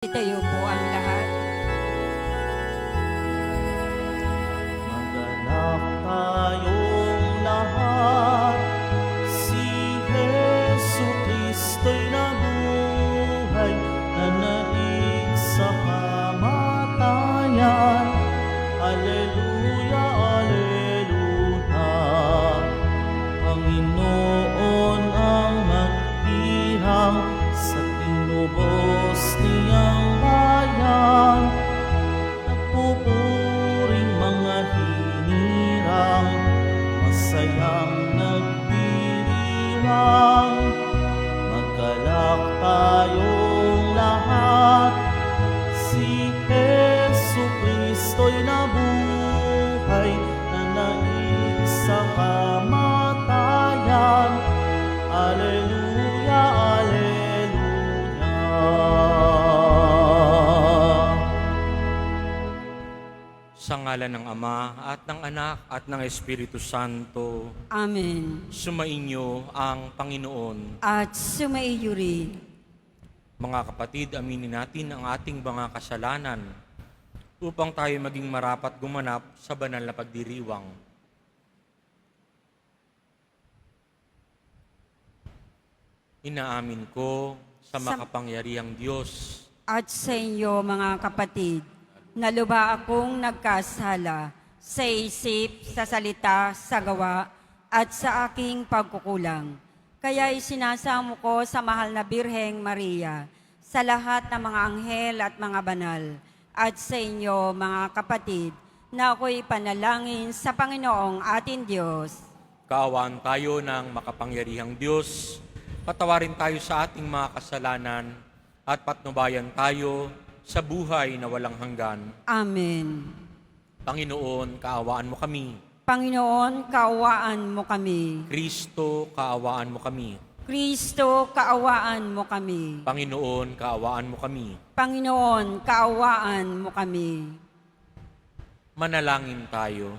Itayo po ang lahat. Maganap tayong lahat, si Jesu Kristo'y nabuhay, nanaig sa kamatayan. Alleluia, alleluia. Panginoon ang nagdirang sa tinubos niyang bayan. Nagpupuring mga hinirang, masayang nagdiriwang. Magkalak tayong lahat, si Jesu Kristo'y nabuhay, nanaig sa kamatayan. Alleluia, alleluia. Sa ngalan ng Ama at ng Anak at ng Espiritu Santo, Amen. sumainyo ang Panginoon. At sumaiyo rin. Mga kapatid, aminin natin ang ating mga kasalanan upang tayo maging marapat gumanap sa banal na pagdiriwang. Inaamin ko sa makapangyarihang Diyos At sa inyo mga kapatid, naluba akong nagkasala sa isip, sa salita, sa gawa, at sa aking pagkukulang. Kaya isinasamo ko sa mahal na Birheng Maria, sa lahat ng mga anghel at mga banal, at sa inyo mga kapatid, na ako'y panalangin sa Panginoong ating Diyos. Kaawaan tayo ng makapangyarihang Diyos, patawarin tayo sa ating mga kasalanan, at patnubayan tayo sa buhay na walang hanggan. Amen. Panginoon, kaawaan mo kami. Panginoon, kaawaan mo kami. Kristo, kaawaan mo kami. Kristo, kaawaan mo kami. Panginoon, kaawaan mo kami. Panginoon, kaawaan mo kami. Manalangin tayo.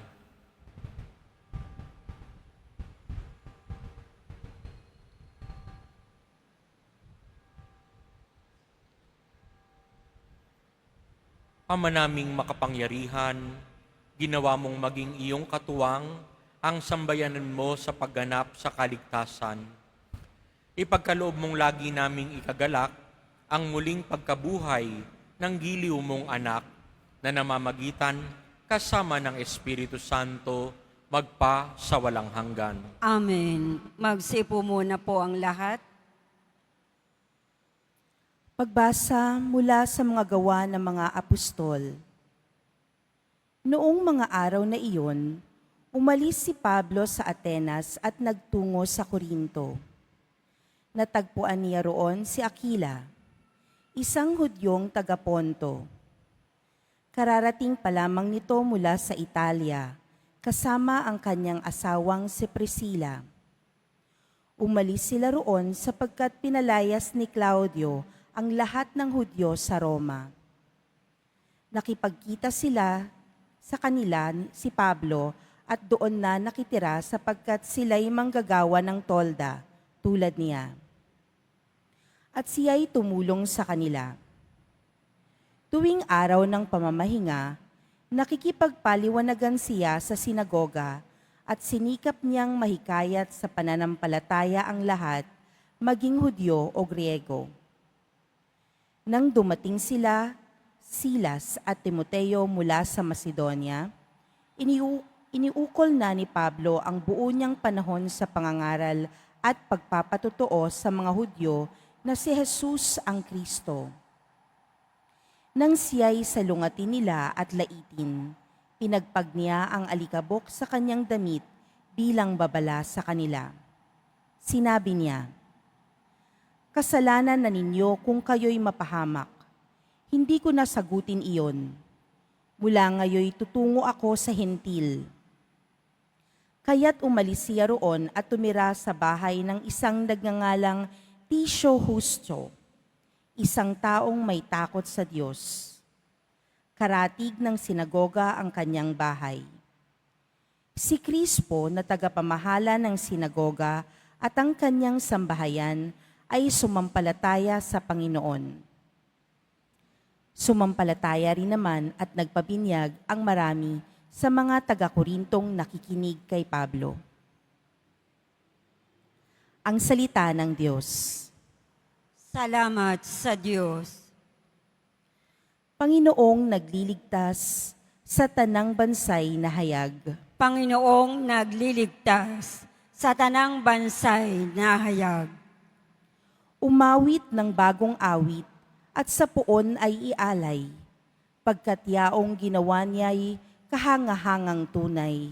Ama naming makapangyarihan, ginawa mong maging iyong katuwang ang sambayanan mo sa pagganap sa kaligtasan. Ipagkaloob mong lagi naming ikagalak ang muling pagkabuhay ng giliw mong anak na namamagitan kasama ng Espiritu Santo magpa sa walang hanggan. Amen. Magsipo muna po ang lahat. Pagbasa mula sa mga gawa ng mga apostol. Noong mga araw na iyon, umalis si Pablo sa Atenas at nagtungo sa Corinto. Natagpuan niya roon si Aquila, isang Hudyong taga-Ponto. Kararating pa lamang nito mula sa Italia, kasama ang kanyang asawang si Priscilla. Umalis sila roon sapagkat pinalayas ni Claudio ang lahat ng Hudyo sa Roma. Nakipagkita sila sa kanila si Pablo at doon na nakitira sapagkat sila'y manggagawa ng tolda tulad niya. At siya'y tumulong sa kanila. Tuwing araw ng pamamahinga, nakikipagpaliwanagan siya sa sinagoga at sinikap niyang mahikayat sa pananampalataya ang lahat, maging Hudyo o Griego. Nang dumating sila, Silas at Timoteo mula sa Macedonia, iniukol na ni Pablo ang buo niyang panahon sa pangangaral at pagpapatotoo sa mga Hudyo na si Jesus ang Kristo. Nang siya'y salungatin nila at laitin, pinagpag niya ang alikabok sa kanyang damit bilang babala sa kanila. Sinabi niya, "Kasalanan na ninyo kung kayo'y mapahamak. Hindi ko nasagutin iyon. Mula ngayoy tutungo ako sa hentil." Kaya't umalis siya roon at tumira sa bahay ng isang nagngangalang Tisio Justo, isang taong may takot sa Diyos. Karatig ng sinagoga ang kanyang bahay. Si Crispo na tagapamahala ng sinagoga at ang kanyang sambahayan ay sumampalataya sa Panginoon. Sumampalataya rin naman at nagpabinyag ang marami sa mga taga-Korintong nakikinig kay Pablo. Ang salita ng Diyos. Salamat sa Diyos. Panginoong nagliligtas sa tanang bansay na hayag. Panginoong nagliligtas sa tanang bansay na hayag. Umawit ng bagong awit at sa puon ay ialay, pagkat yaong ginawa niya'y kahangahangang tunay.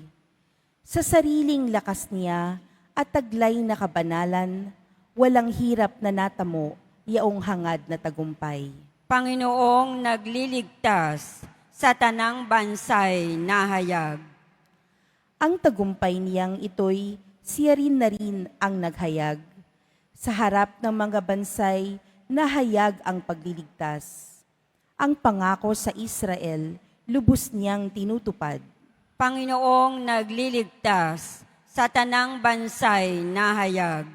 Sa sariling lakas niya at taglay na kabanalan, walang hirap na natamo yaong hangad na tagumpay. Panginoong nagliligtas sa tanang bansay na hayag. Ang tagumpay niyang ito'y siya rin na rin ang naghayag. Sa harap ng mga bansay, nahayag ang pagliligtas. Ang pangako sa Israel, lubos niyang tinutupad. Panginoong nagliligtas sa tanang bansay na hayag.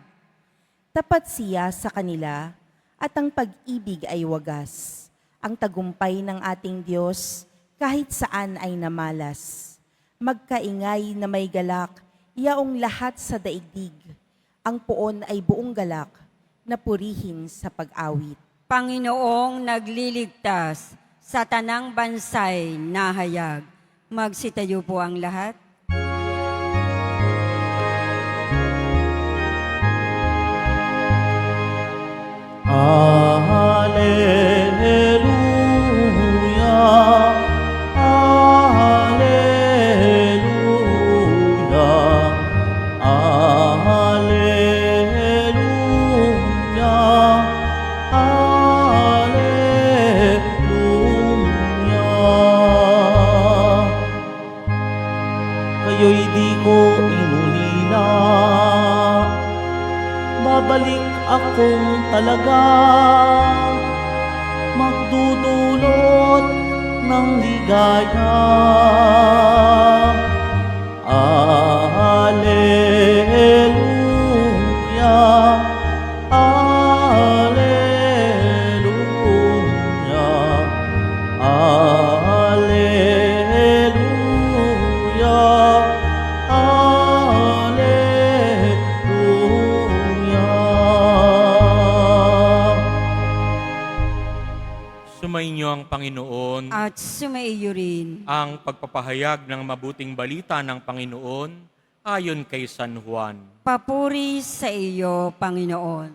Tapat siya sa kanila at ang pag-ibig ay wagas. Ang tagumpay ng ating Diyos kahit saan ay namalas. Magkaingay na may galak, yaong lahat sa daigdig. Ang puon ay buong galak na purihin sa pag-awit. Panginoong nagliligtas sa tanang bansay na hayag. Magsitayo po ang lahat. Alleluia, Alleluia, Alleluia, Alleluia. Kayo'y di ko inulila, babalik akong talaga, magdudulot ng ligaya. Alleluia, Alleluia, Alleluia, Alleluia. Sumainyo ang Panginoon. At sumaiyo rin. Ang pagpapahayag ng mabuting balita ng Panginoon ayon kay San Juan. Papuri sa iyo, Panginoon.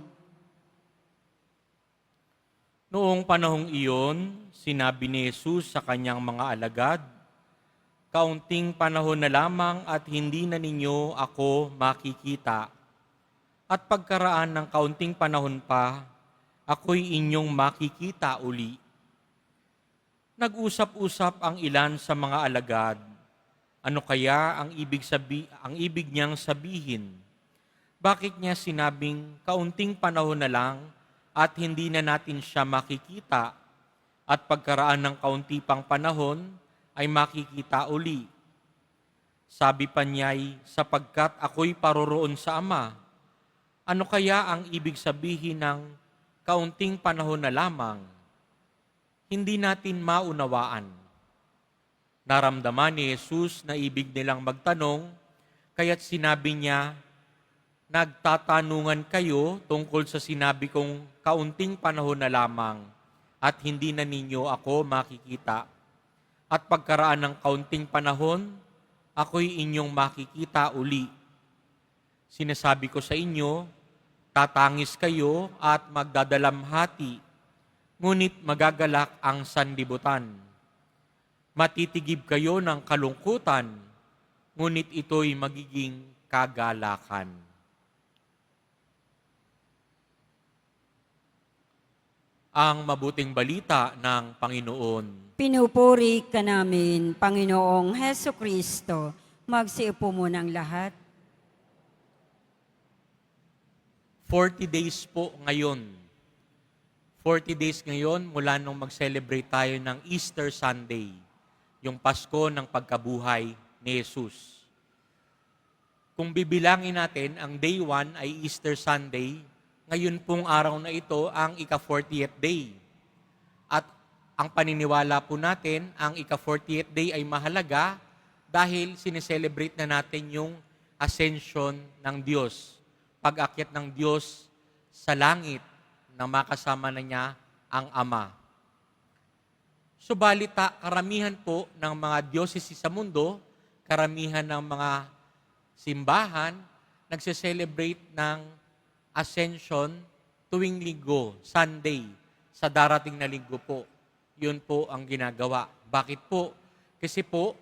Noong panahong iyon, sinabi ni Jesus sa kanyang mga alagad, "Kaunting panahon na lamang at hindi na ninyo ako makikita. At pagkaraan ng kaunting panahon pa, ako'y inyong makikita uli." Nag-usap-usap ang ilan sa mga alagad. Ano kaya ang ibig niyang sabihin? Bakit niya sinabing kaunting panahon na lang at hindi na natin siya makikita at pagkaraan ng kaunti pang panahon ay makikita uli? Sabi pa niya'y, sapagkat ako'y paroroon sa Ama. Ano kaya ang ibig sabihin ng kaunting panahon na lamang? Hindi natin maunawaan. Naramdaman ni Jesus na ibig nilang magtanong, kaya't sinabi niya, "Nagtatanungan kayo tungkol sa sinabi kong kaunting panahon na lamang at hindi na ninyo ako makikita. At pagkaraan ng kaunting panahon, ako'y inyong makikita uli. Sinasabi ko sa inyo, tatangis kayo at magdadalamhati, ngunit magagalak ang sanlibutan. Matitigib kayo ng kalungkutan, ngunit ito'y magiging kagalakan." Ang mabuting balita ng Panginoon. Pinupuri ka namin, Panginoong Heso Kristo. Magsiupo muna ang lahat. 40 days po ngayon. 40 days ngayon mula nung mag-celebrate tayo ng Easter Sunday, yung Pasko ng pagkabuhay ni Jesus. Kung bibilangin natin, ang day 1 ay Easter Sunday, ngayon pong araw na ito ang ika-40th day. At Ang paniniwala po natin, ang ika-40th day ay mahalaga dahil sineselebrate na natin yung ascension ng Diyos. Pag-akyat ng Diyos sa langit na makasama na niya ang Ama. Subalit karamihan po ng mga diocese sa mundo, karamihan ng mga simbahan, nagse-celebrate ng ascension tuwing linggo, Sunday, sa darating na linggo po. Yun po ang ginagawa. Bakit po? Kasi po,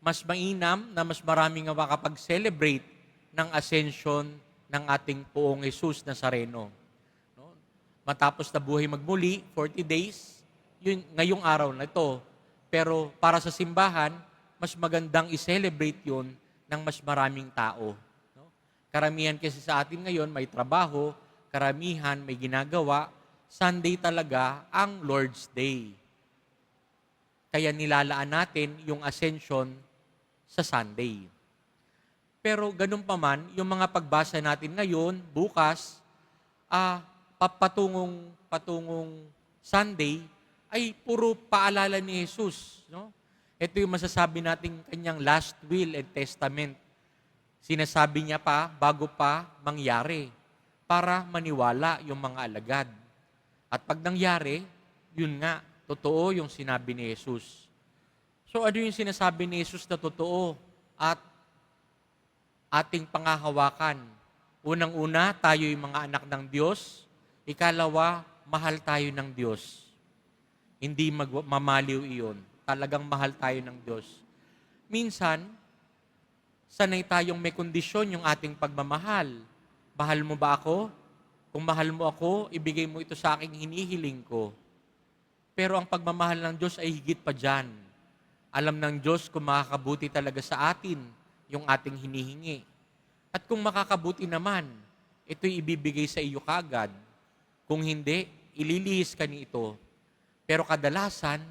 mas mainam na mas maraming makapag-celebrate ng ascension ng ating Poong Jesus Nazareno. No? Matapos na buhay magmuli, 40 days, yun, ngayong araw na ito. Pero para sa simbahan, mas magandang i-celebrate yun ng mas maraming tao. No? Karamihan kasi sa atin ngayon may trabaho, karamihan may ginagawa, Sunday talaga ang Lord's Day. Kaya nilalaan natin yung ascension sa Sunday. Pero ganun pa man, yung mga pagbasa natin ngayon, bukas, patungong Sunday, ay puro paalala ni Jesus. No? Ito yung masasabi natin kanyang last will and testament. Sinasabi niya pa, bago pa mangyari, para maniwala yung mga alagad. At pag nangyari, yun nga, totoo yung sinabi ni Jesus. So ano yung sinasabi ni Jesus na totoo at ating pangahawakan? Unang-una, tayo yung mga anak ng Diyos. Ikalawa, mahal tayo ng Diyos. Hindi mamaliw iyon. Talagang mahal tayo ng Diyos. Minsan, sanay tayong may kondisyon yung ating pagmamahal. Mahal mo ba ako? Kung mahal mo ako, ibigay mo ito sa aking hinihiling ko. Pero ang pagmamahal ng Diyos ay higit pa dyan. Alam ng Diyos kung makakabuti talaga sa atin yung ating hinihingi. At kung makakabuti naman, ito'y ibibigay sa iyo kagad. Kung hindi, ililihis ka nito. Pero kadalasan,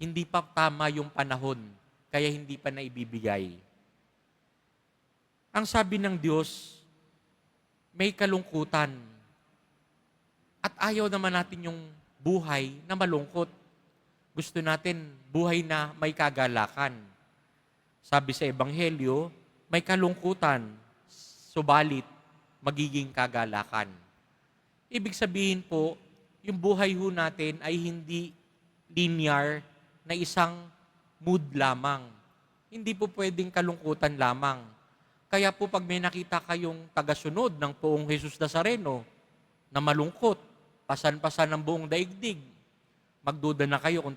hindi pa tama yung panahon, kaya hindi pa naibibigay. Ang sabi ng Diyos, may kalungkutan. At ayaw naman natin yung buhay na malungkot. Gusto natin buhay na may kagalakan. Sabi sa Ebanghelyo, may kalungkutan, subalit magiging kagalakan. Ibig sabihin po, yung buhay ho natin ay hindi linear na isang mood lamang. Hindi po pwedeng kalungkutan lamang. Kaya po pag may nakita kayong tagasunod ng Poong Jesus Nazareno na malungkot, pasan-pasan ng buong daigdig, magduda na kayo kung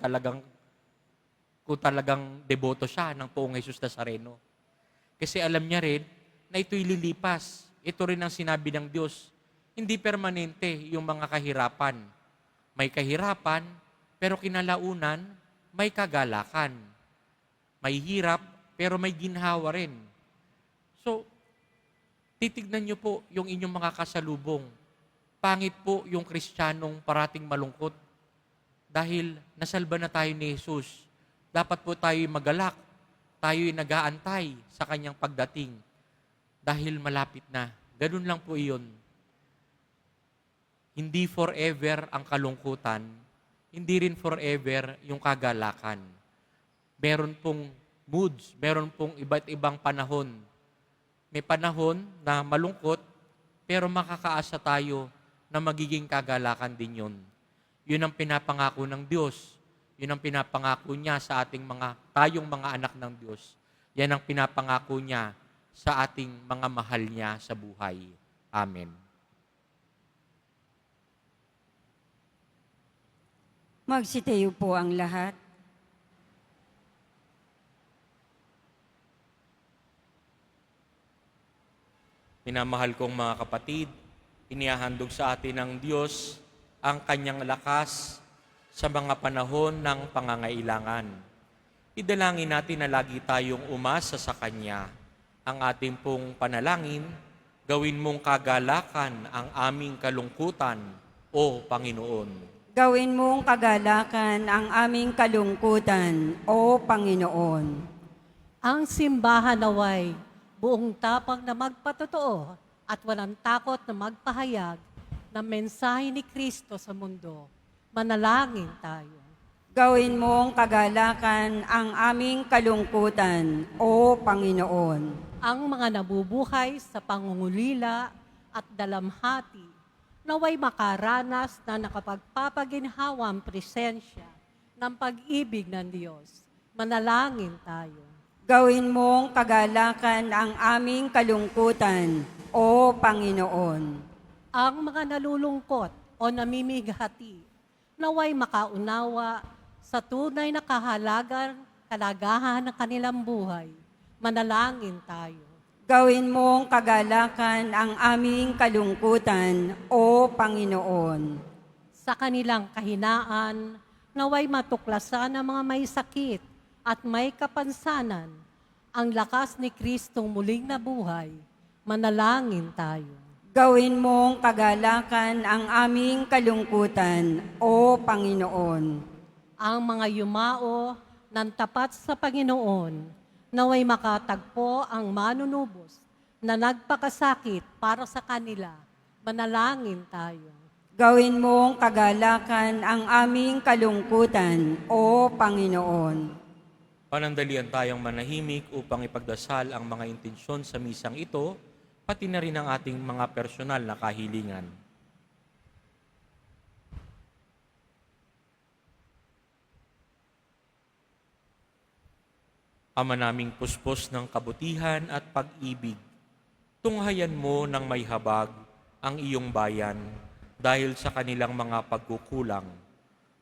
talagang deboto siya ng Poong Jesus Nazareno. Kasi alam niya rin na ito'y lilipas. Ito rin ang sinabi ng Diyos. Hindi permanente yung mga kahirapan. May kahirapan, pero kinalaunan, may kagalakan. May hirap, pero may ginhawa rin. So, titignan niyo po yung inyong mga kasalubong. Pangit po yung Kristiyanong parating malungkot dahil nasalba na tayo ni Jesus. Dapat po tayo magalak, tayo nag-aantay sa kanyang pagdating dahil malapit na. Ganun lang po iyon. Hindi forever ang kalungkutan, hindi rin forever yung kagalakan. Meron pong moods, meron pong iba't ibang panahon. May panahon na malungkot, pero makakaasa tayo na magiging kagalakan din yun. Yun ang pinapangako ng Diyos. Yun ang pinapangako niya sa tayong mga anak ng Diyos. Yan ang pinapangako niya sa ating mga mahal niya sa buhay. Amen. Magsitayo po ang lahat. Minamahal kong mga kapatid, inihahandog sa atin ng Diyos ang kanyang lakas sa mga panahon ng pangangailangan. Idalangin natin na lagi tayong umasa sa Kanya. Ang ating pong panalangin, gawin mong kagalakan ang aming kalungkutan, O Panginoon. Gawin mong kagalakan ang aming kalungkutan, O Panginoon. Ang simbahan naway, buong tapang na magpatotoo at walang takot na magpahayag ng mensahe ni Kristo sa mundo. Manalangin tayo. Gawin mong kagalakan ang aming kalungkutan, O Panginoon. Ang mga nabubuhay sa pangungulila at dalamhati, naway makaranas na nakapagpapaginhawang presensya ng pag-ibig ng Diyos. Manalangin tayo. Gawin mong kagalakan ang aming kalungkutan, O Panginoon. Ang mga nalulungkot o namimighati, naway makaunawa sa tunay na kalagahan ng kanilang buhay. Manalangin tayo. Gawin mong kagalakan ang aming kalungkutan, O Panginoon. Sa kanilang kahinaan, naway matuklasan ng mga may sakit at may kapansanan ang lakas ni Kristong muling nabuhay. Manalangin tayo. Gawin mong kagalakan ang aming kalungkutan, O Panginoon. Ang mga yumao ng tapat sa Panginoon, naway makatagpo ang manunubos na nagpakasakit para sa kanila. Manalangin tayo. Gawin mong kagalakan ang aming kalungkutan, O Panginoon. Panandalian tayong manahimik upang ipagdasal ang mga intensyon sa misang ito, pati na rin ang ating mga personal na kahilingan. Ama naming puspos ng kabutihan at pag-ibig, tunghayan mo ng may habag ang iyong bayan dahil sa kanilang mga pagkukulang.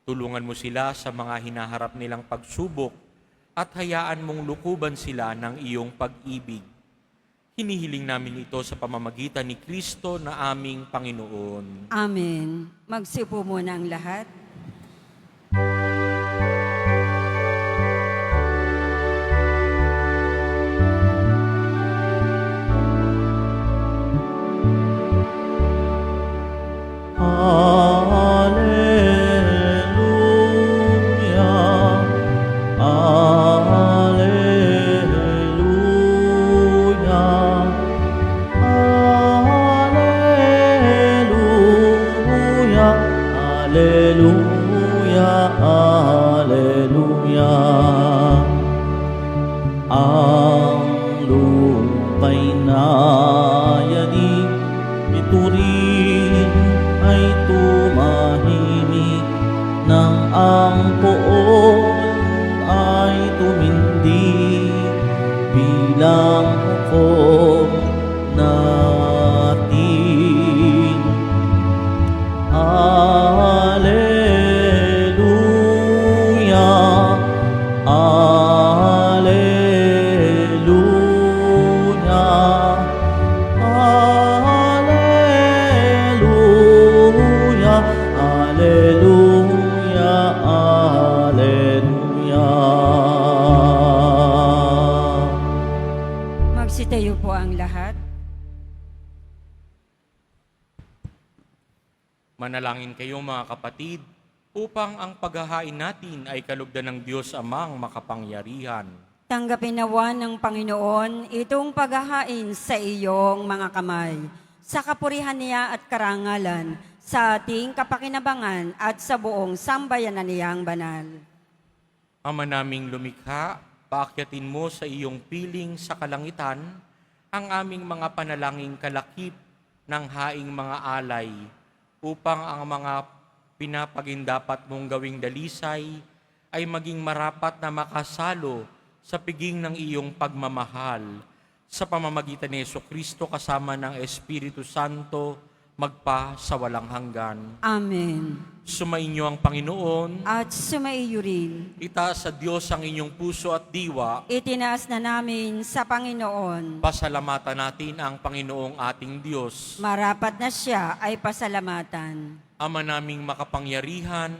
Tulungan mo sila sa mga hinaharap nilang pagsubok at hayaan mong lukuban sila ng iyong pag-ibig. Hinihiling namin ito sa pamamagitan ni Kristo na aming Panginoon. Amen. Magsipo muna ang lahat. Hallelujah. Hallelujah. Hallelujah. Hallelujah. Hallelujah. Ang lupa'y nayanig, iturin ay tumahimik, nang ang poon ay tumindig bilang hukom natin. Hallelujah. Hallelujah. Hallelujah. Hallelujah. Hallelujah. Magsitayo po ang lahat. Manalangin kayo mga kapatid, upang ang paghahain natin ay kalugdan ng Diyos Amang makapangyarihan. Tanggapin nawa ng Panginoon itong paghahain sa iyong mga kamay, sa kapurihan niya at karangalan, sa ating kapakinabangan at sa buong sambayanan niyang banal. Ama naming lumikha, paakyatin mo sa iyong piling sa kalangitan ang aming mga panalangin kalakip ng haing mga alay, upang ang mga pinapagindapat mong gawing dalisay ay maging marapat na makasalo sa piging ng iyong pagmamahal. Sa pamamagitan ni Jesucristo kasama ng Espiritu Santo, magpa sa walang hanggan. Amen. Sumainyo ang Panginoon. At sumaiyo rin, Itaas sa Diyos ang inyong puso at diwa. itinaas na namin sa Panginoon. Pasalamatan natin ang Panginoong ating Diyos. Marapat na siya ay pasalamatan. Ama naming makapangyarihan,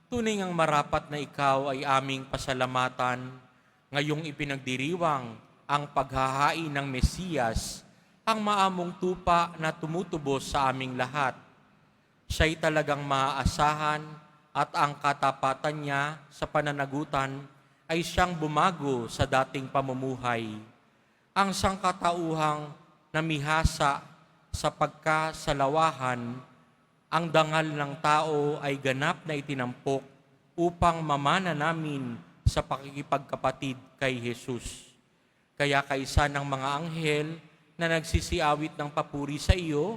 tunay ngang marapat na ikaw ay aming pasalamatan, ngayong ipinagdiriwang ang paghahain ng Mesiyas, ang maamong tupa na tumutubos sa aming lahat. Siya'y talagang maaasahan at ang katapatan niya sa pananagutan ay siyang bumago sa dating pamumuhay. Ang sangkatauhang namihasa sa pagkasalawahan, ang dangal ng tao ay ganap na itinampok upang mamana namin sa pakikipagkapatid kay Jesus. Kaya kaisa ng mga anghel na nagsisiawit ng papuri sa iyo,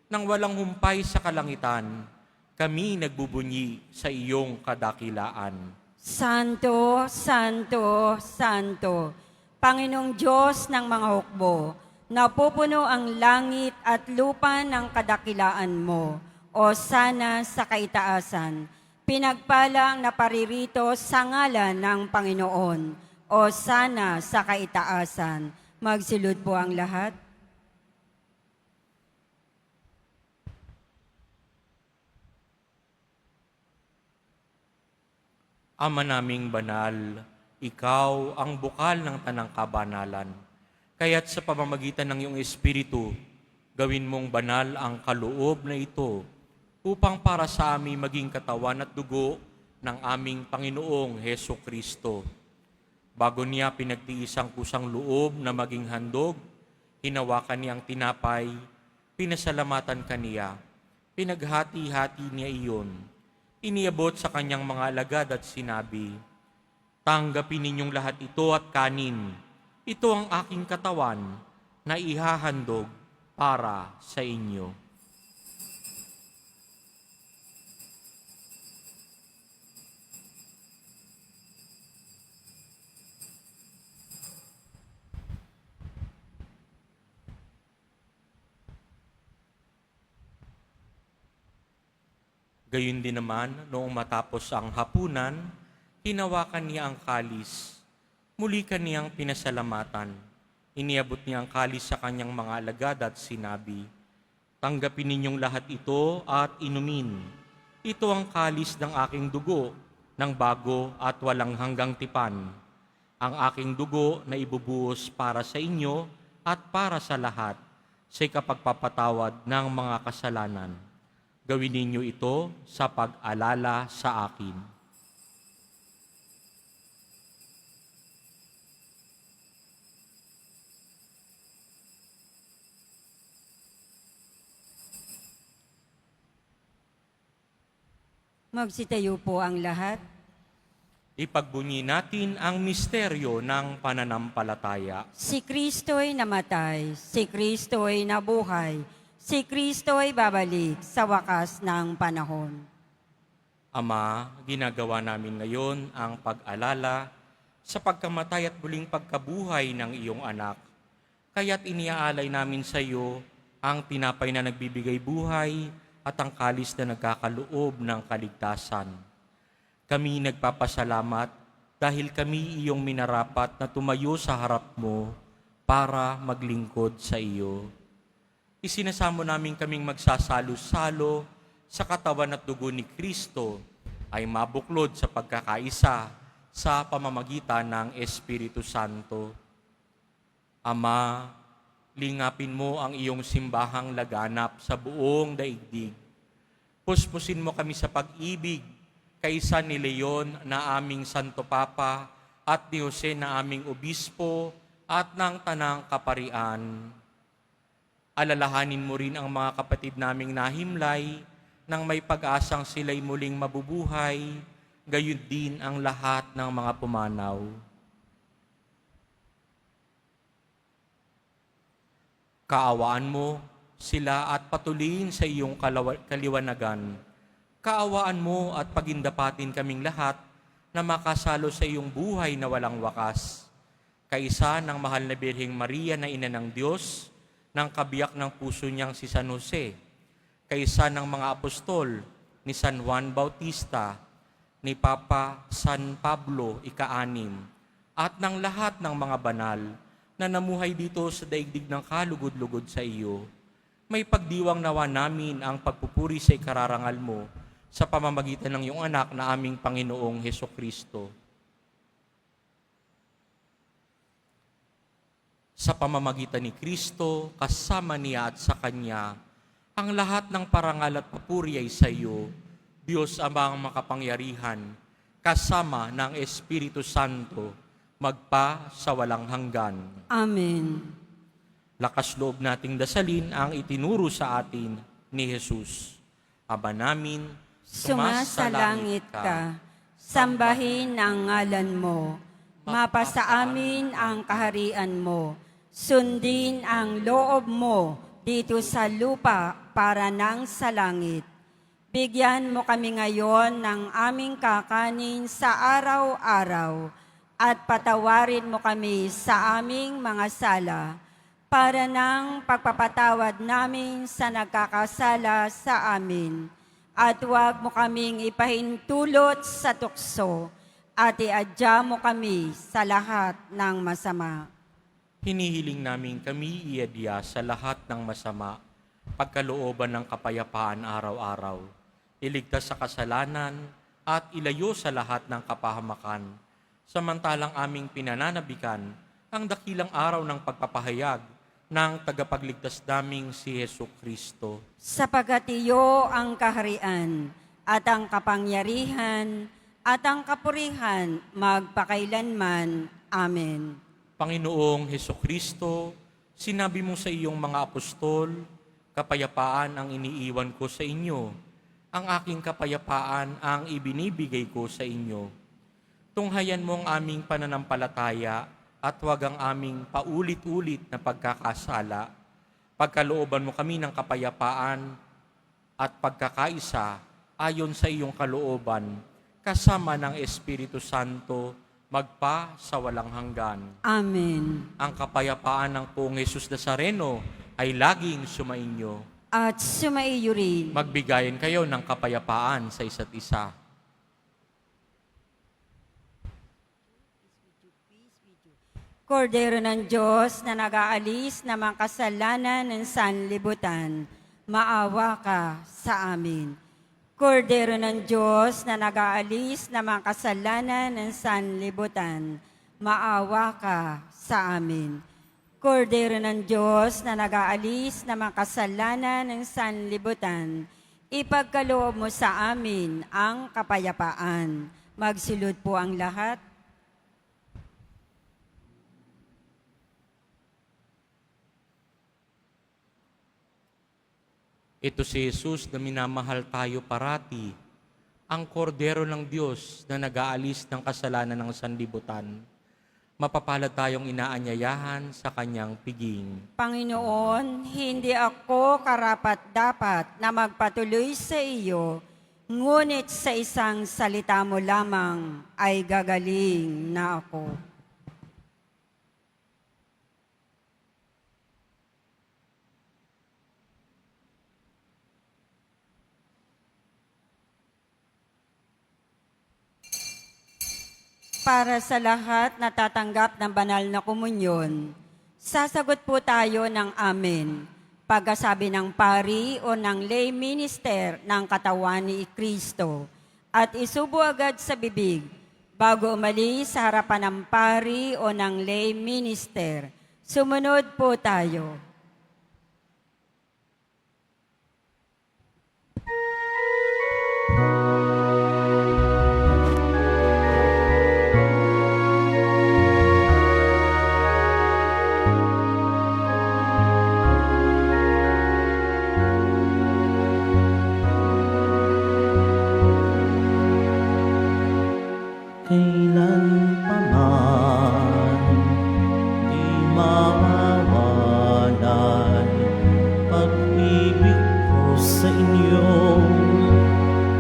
nang walang humpay sa kalangitan, kami nagbubunyi sa iyong kadakilaan. Santo, Santo, Santo, Panginoong Diyos ng mga hukbo, napupuno ang langit at lupa ng kadakilaan mo, o sana sa kaitaasan. Pinagpala ang naparirito sa ngalan ng Panginoon, o sana sa kaitaasan. Magsilud po ang lahat. Ama naming banal, ikaw ang bukal ng tanang kabanalan. Kaya't sa pamamagitan ng iyong Espiritu, gawin mong banal ang kaloob na ito upang para sa amin maging katawan at dugo ng aming Panginoong Heso Kristo. Bago niya pinagtiis ang kusang loob na maging handog, hinawakan niyang tinapay, pinasalamatan kaniya, pinaghati-hati niya iyon. Iniabot sa kanyang mga alagad at sinabi, "Tanggapin ninyong lahat ito at kanin. Ito ang aking katawan na ihahandog para sa inyo." Gayun din naman, noong matapos ang hapunan, hinawakan niya ang kalis. Muli kaniyang pinasalamatan. Iniabot niya ang kalis sa kanyang mga alagad at sinabi, "Tanggapin ninyong lahat ito at inumin. Ito ang kalis ng aking dugo, ng bago at walang hanggang tipan. Ang aking dugo na ibubuhos para sa inyo at para sa lahat, sa ikapagpapatawad ng mga kasalanan. Gawin ninyo ito sa pag-alala sa akin." Magsitayo po ang lahat. Ipagbunyi natin ang misteryo ng pananampalataya. Si Kristo'y namatay, si Kristo'y nabuhay, si Kristo'y babalik sa wakas ng panahon. Ama, ginagawa namin ngayon ang pag-alala sa pagkamatay at muling pagkabuhay ng iyong anak. Kaya't iniaalay namin sa iyo ang tinapay na nagbibigay buhay at ang kalis na nagkakaloob ng kaligtasan. Kami nagpapasalamat dahil kami iyong minarapat na tumayo sa harap mo para maglingkod sa iyo. Isinasamo namin kaming magsasalo-salo sa katawan at dugo ni Kristo ay mabuklod sa pagkakaisa sa pamamagitan ng Espiritu Santo. Ama, lingapin mo ang iyong simbahang laganap sa buong daigdig. Puspusin mo kami sa pag-ibig kaysa ni Leon na aming Santo Papa at ni Jose na aming Obispo at ng Tanang Kaparian. Alalahanin mo rin ang mga kapatid naming nahimlay nang may pag-asang sila'y muling mabubuhay, gayon din ang lahat ng mga pumanaw. Kaawaan mo sila at patuloyin sa iyong kaliwanagan. Kaawaan mo at pagindapatin kaming lahat na makasalo sa iyong buhay na walang wakas. Kaisa ng mahal na Birheng Maria na Ina ng Diyos, ng kabiyak ng puso niyang si San Jose, kaisa ng mga apostol ni San Juan Bautista, ni Papa San Pablo ika-6, at ng lahat ng mga banal na namuhay dito sa daigdig ng kalugod-lugod sa iyo. May pagdiwang nawa namin ang pagpupuri sa ikararangal mo sa pamamagitan ng iyong anak na aming Panginoong Heso Kristo. Sa pamamagitan ni Kristo, kasama niya at sa Kanya, ang lahat ng parangal at papuri ay sa iyo, Diyos Amang makapangyarihan, kasama ng Espiritu Santo, magpa sa walang hanggan. Amen. Lakas loob nating dasalin ang itinuro sa atin ni Jesus. Aba namin, Sumasalangit ka, Sambahin ang ngalan mo. Mapasa amin ang kaharian mo. Sundin ang loob mo dito sa lupa para nang sa langit. Bigyan mo kami ngayon ng aming kakanin sa araw-araw at patawarin mo kami sa aming mga sala para ng pagpapatawad namin sa nagkakasala sa amin. At huwag mo kaming ipahintulot sa tukso at iadya mo kami sa lahat ng masama. Hinihiling namin kami iadya sa lahat ng masama, pagkalooban ng kapayapaan araw-araw, iligtas sa kasalanan at ilayo sa lahat ng kapahamakan, samantalang aming pinananabikan ang dakilang araw ng pagpapahayag ng tagapagligtas naming si Hesu Kristo. Sapagat iyo ang kaharian at ang kapangyarihan at ang kapurihan magpakailanman. Amen. Panginoong Hesu Kristo, sinabi mo sa iyong mga apostol, kapayapaan ang iniiwan ko sa inyo. Ang aking kapayapaan ang ibinibigay ko sa inyo. Tunghayan mo ang aming pananampalataya at huwag ang aming paulit-ulit na pagkakasala. Pagkalooban mo kami ng kapayapaan at pagkakaisa ayon sa iyong kalooban, kasama ng Espiritu Santo, magpa sa walang hanggan. Amen. Ang kapayapaan ng Poong Jesus Nazareno ay laging sumainyo. At sumaiyo rin. Magbigayan kayo ng kapayapaan sa isa't isa. Kordero ng Diyos na nag-aalis ng mga kasalanan ng sanlibutan, maawa ka sa amin. Kordero ng Diyos na nag-aalis ng mga kasalanan ng sanlibutan, maawa ka sa amin. Kordero ng Diyos na nag-aalis ng mga kasalanan ng sanlibutan, ipagkaloob mo sa amin ang kapayapaan. Magsilod po ang lahat. Ito si Jesus na minamahal tayo parati, ang kordero ng Diyos na nag-aalis ng kasalanan ng sanlibutan. Mapapalad tayong inaanyayahan sa kanyang piging. Panginoon, hindi ako karapat-dapat na magpatuloy sa iyo, ngunit sa isang salita mo lamang ay gagaling na ako. Para sa lahat na tatanggap ng banal na komunyon, sasagot po tayo ng amen. Pagkasabi ng pari o ng lay minister ng katawan ni Kristo at isubo agad sa bibig bago umalis sa harapan ng pari o ng lay minister. Sumunod po tayo. Kailanpaman di mawawalan pag-ibig ko sa inyong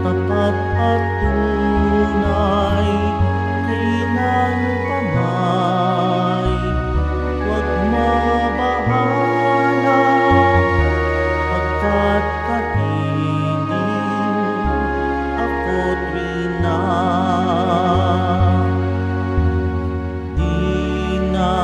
tapat at tunay. Kailanpamay huwag mabahala pagkat kapiling ako't rina. Di na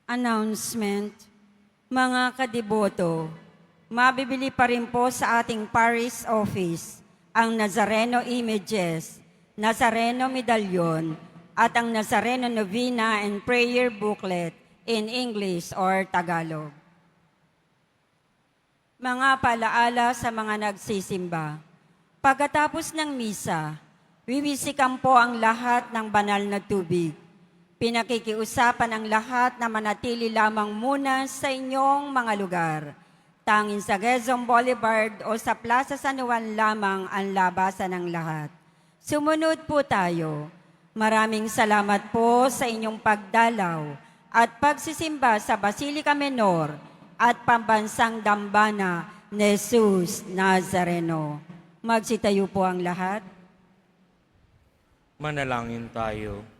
Announcement. Mga kadiboto, mabibili pa rin po sa ating parish office ang Nazareno Images, Nazareno Medallion, at ang Nazareno Novena and Prayer Booklet in English or Tagalog. Mga paalaala sa mga nagsisimba. Pagkatapos ng misa, wiwisikan po ang lahat ng banal na tubig. Pinakikiusapan ang lahat na manatili lamang muna sa inyong mga lugar. Tanging sa Quezon Boulevard o sa Plaza San Juan lamang ang labasan ng lahat. Sumunod po tayo. Maraming salamat po sa inyong pagdalaw at pagsisimba sa Basilica Menor at Pambansang Dambana ni Jesus Nazareno. Magsitayo po ang lahat. Manalangin tayo.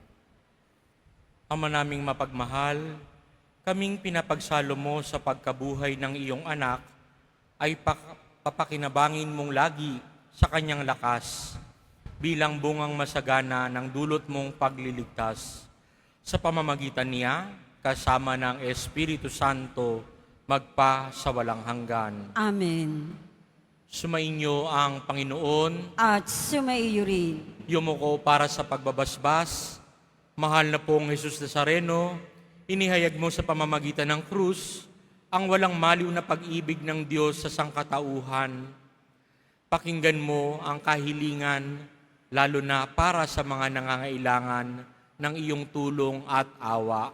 Ama naming mapagmahal, kaming pinapagsalo mo sa pagkabuhay ng iyong anak ay papakinabangin mong lagi sa kanyang lakas bilang bungang masagana ng dulot mong pagliligtas. Sa pamamagitan niya, kasama ng Espiritu Santo, magpa sa walang hanggan. Amen. Sumainyo ang Panginoon, At sumaiyo rin. yumuko para sa pagbabasbas. Mahal na pong Jesus Nazareno, inihayag mo sa pamamagitan ng krus ang walang maliw na pag-ibig ng Diyos sa sangkatauhan. Pakinggan mo ang kahilingan, lalo na para sa mga nangangailangan ng iyong tulong at awa.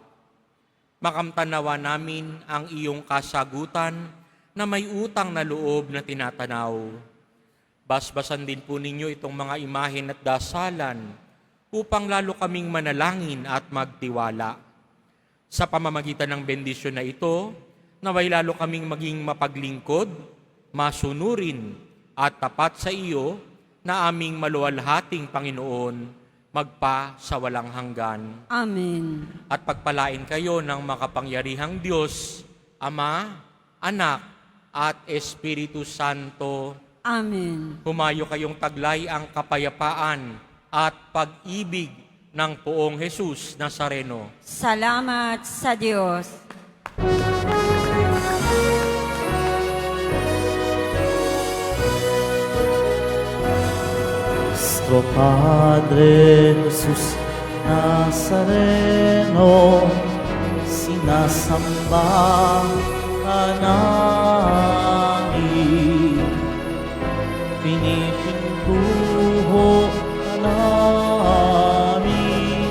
Makamtanawa namin ang iyong kasagutan na may utang na loob na tinatanaw. Basbasan din po ninyo itong mga imahen at dasalan upang lalo kaming manalangin at magtiwala. Sa pamamagitan ng bendisyon na ito, naway lalo kaming maging mapaglingkod, masunurin at tapat sa iyo na aming maluwalhating Panginoon, magpa sa walang hanggan. Amen. At pagpalain kayo ng makapangyarihang Diyos, Ama, Anak, at Espiritu Santo. Amen. Humayo kayong taglay ang kapayapaan at pag-ibig ng poong Jesus Nazareno. Salamat sa Diyos. Nuestro Padre Jesus Nazareno, sinasamba ka namin, pinipintuho ka namin,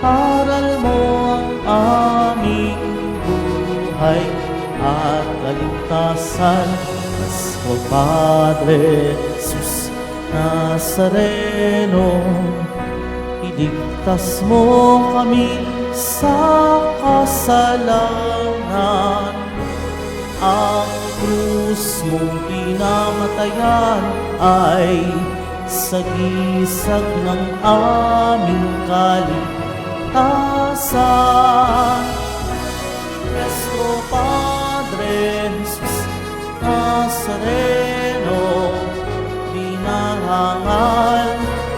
aral mo ang aming buhay at kaligtasan. Nuestro Padre Jesus Nazareno, iligtas mo kami sa kasalanan. Ang krus mong pinamatayan ay sagisag ng aming kaligtasan. Nuestro Padre Jesus Nazareno, pinahangal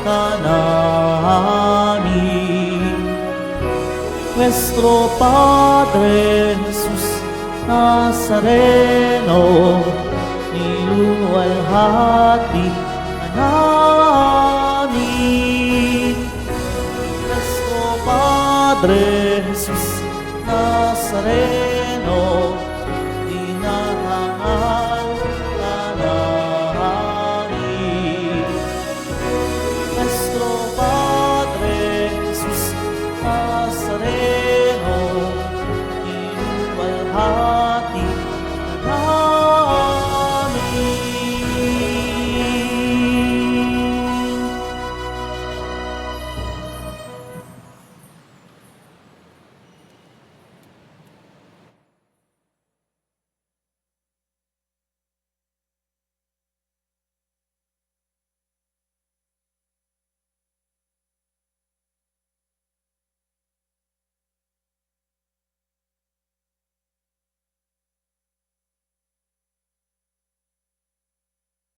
ka namin. Nuestro Padre Jesus Nazareno, niluwalhati ka namin. Nuestro Padre Jesus Nazareno,